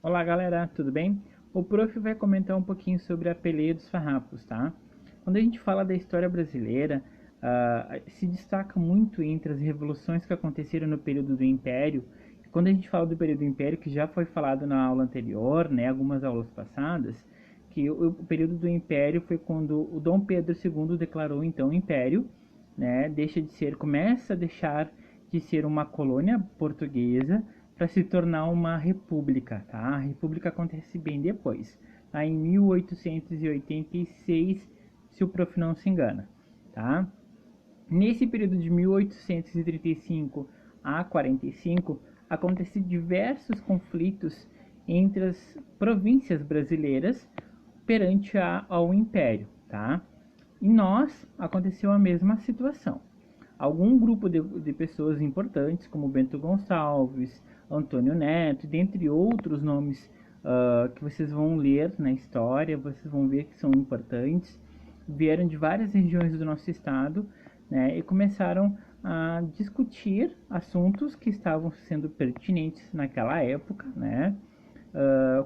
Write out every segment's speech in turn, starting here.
Olá galera, tudo bem? O prof vai comentar um pouquinho sobre a peleia dos farrapos, tá? Quando a gente fala da história brasileira, se destaca muito entre as revoluções que aconteceram no período do Império. Quando a gente fala do período do Império, que já foi falado na aula anterior, né, algumas aulas passadas, que o período do Império foi quando o Dom Pedro II declarou então o Império, né, começa a deixar de ser uma colônia portuguesa para se tornar uma república, tá? A república acontece bem depois, tá? Em 1886, se o prof não se engana, tá? Nesse período de 1835 a 45, aconteceram diversos conflitos entre as províncias brasileiras perante ao Império, tá? Em nós aconteceu a mesma situação. Algum grupo de pessoas importantes, como Bento Gonçalves, Antônio Neto, dentre outros nomes que vocês vão ler na história, vocês vão ver que são importantes, vieram de várias regiões do nosso estado, né, e começaram a discutir assuntos que estavam sendo pertinentes naquela época, né,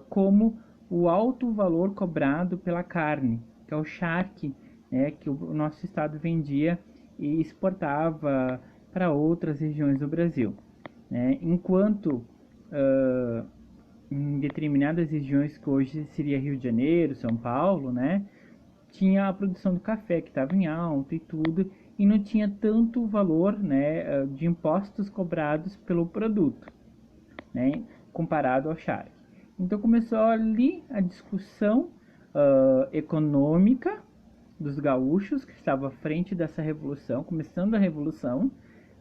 como o alto valor cobrado pela carne, que é o charque, né, que o nosso estado vendia e exportava para outras regiões do Brasil, né? Enquanto em determinadas regiões que hoje seria Rio de Janeiro, São Paulo, né, tinha a produção do café que estava em alta e tudo, e não tinha tanto valor, né, de impostos cobrados pelo produto, né, comparado ao charque. Então começou ali a discussão econômica dos gaúchos, que estava à frente dessa revolução, começando a revolução,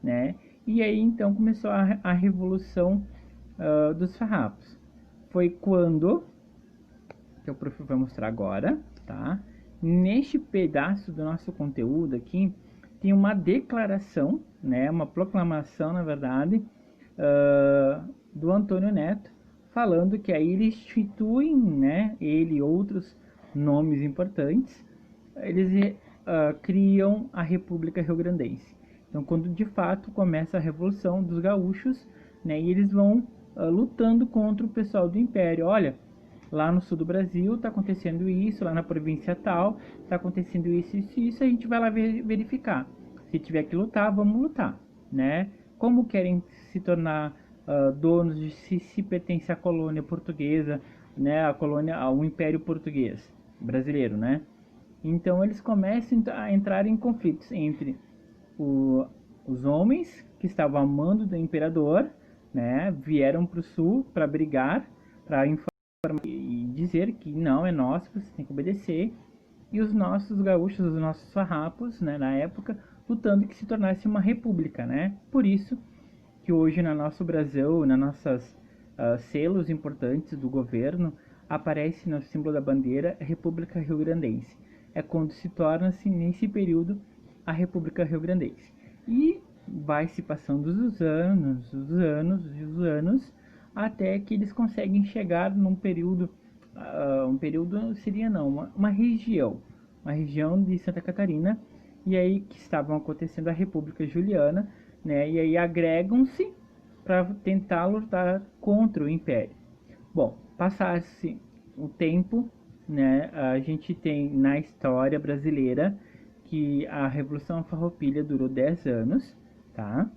né? E aí então começou a revolução dos farrapos. Foi quando, que o prof vai mostrar agora, tá? Neste pedaço do nosso conteúdo aqui, tem uma declaração, né? Uma proclamação, na verdade, do Antônio Neto, falando que aí eles instituem, né? Ele e outros nomes importantes, eles criam a República Rio-Grandense. Então, quando de fato começa a Revolução dos Gaúchos, né, e eles vão lutando contra o pessoal do Império. Olha, lá no sul do Brasil está acontecendo isso, lá na província tal está acontecendo isso, isso e isso, a gente vai lá verificar. Se tiver que lutar, vamos lutar, né? Como querem se tornar donos de se pertence à colônia portuguesa, né? A colônia, ao Império Português brasileiro, né? Então eles começam a entrar em conflitos entre os homens que estavam amando do imperador, né, vieram para o sul para brigar, para informar e dizer que não é nosso, você tem que obedecer, e os nossos gaúchos, os nossos farrapos, né, na época, lutando que se tornasse uma república, né? Por isso que hoje no nosso Brasil, nas nossas selos importantes do governo, aparece no símbolo da bandeira República Rio-Grandense. É quando se torna-se, nesse período, a República Rio-Grandense. E vai se passando os anos, os anos, os anos, até que eles conseguem chegar num período, um período seria não, uma região de Santa Catarina, e aí que estavam acontecendo a República Juliana, né? E aí agregam-se para tentar lutar contra o Império. Bom, passasse o tempo, né? A gente tem na história brasileira que a Revolução Farroupilha durou 10 anos, tá?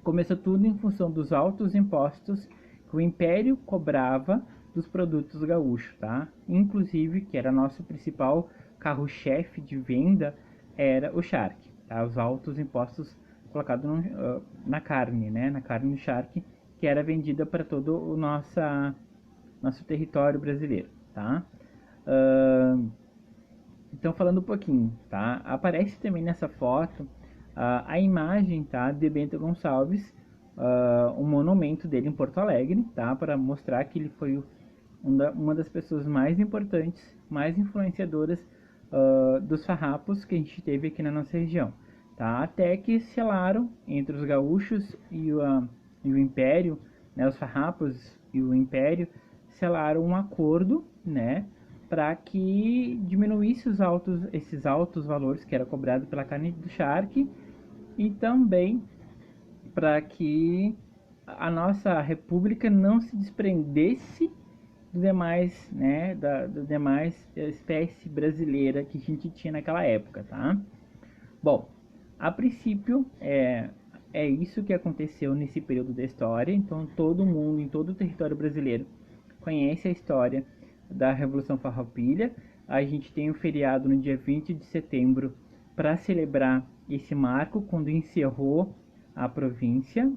Começou tudo em função dos altos impostos que o Império cobrava dos produtos gaúchos, tá? Inclusive, que era nosso principal carro-chefe de venda, era o charque, tá? Os altos impostos colocados na carne, né? Na carne do charque, que era vendida para todo o nosso território brasileiro, tá? Então, falando um pouquinho, tá? Aparece também nessa foto a imagem, tá, de Bento Gonçalves, um monumento dele em Porto Alegre, tá? Para mostrar que ele foi uma das pessoas mais importantes, mais influenciadoras dos farrapos que a gente teve aqui na nossa região, tá? Até que selaram entre os gaúchos e o Império, né? Os farrapos e o Império selaram um acordo, né? Para que diminuísse esses altos valores que era cobrado pela carne do charque, e também para que a nossa república não se desprendesse do demais, né, do demais espécie brasileira que a gente tinha naquela época, tá? Bom, a princípio é isso que aconteceu nesse período da história. Então todo mundo em todo o território brasileiro conhece a história da Revolução Farroupilha. A gente tem um feriado no dia 20 de setembro para celebrar esse marco, quando encerrou a província,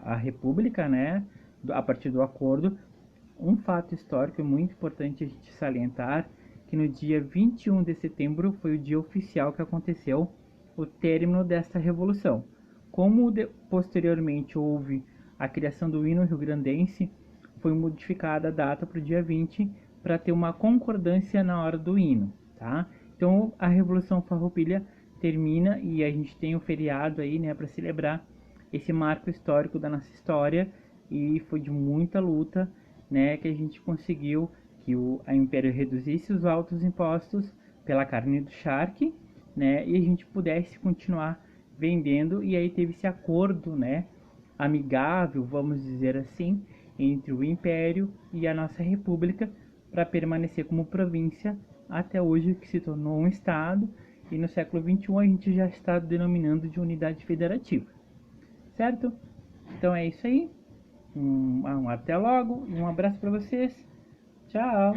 a república, né, a partir do acordo. Um fato histórico muito importante a gente salientar, que no dia 21 de setembro foi o dia oficial que aconteceu o término desta revolução. Como posteriormente houve a criação do hino rio-grandense, foi modificada a data para o dia 20 para ter uma concordância na hora do hino, tá? Então a Revolução Farroupilha termina e a gente tem o feriado aí, né, para celebrar esse marco histórico da nossa história, e foi de muita luta, né, que a gente conseguiu que a Império reduzisse os altos impostos pela carne do charque, né, e a gente pudesse continuar vendendo. E aí teve esse acordo, né, amigável, vamos dizer assim, entre o Império e a nossa República, para permanecer como província até hoje, que se tornou um estado, e no século XXI a gente já está denominando de unidade federativa, certo? Então é isso aí, até logo, um abraço para vocês, tchau!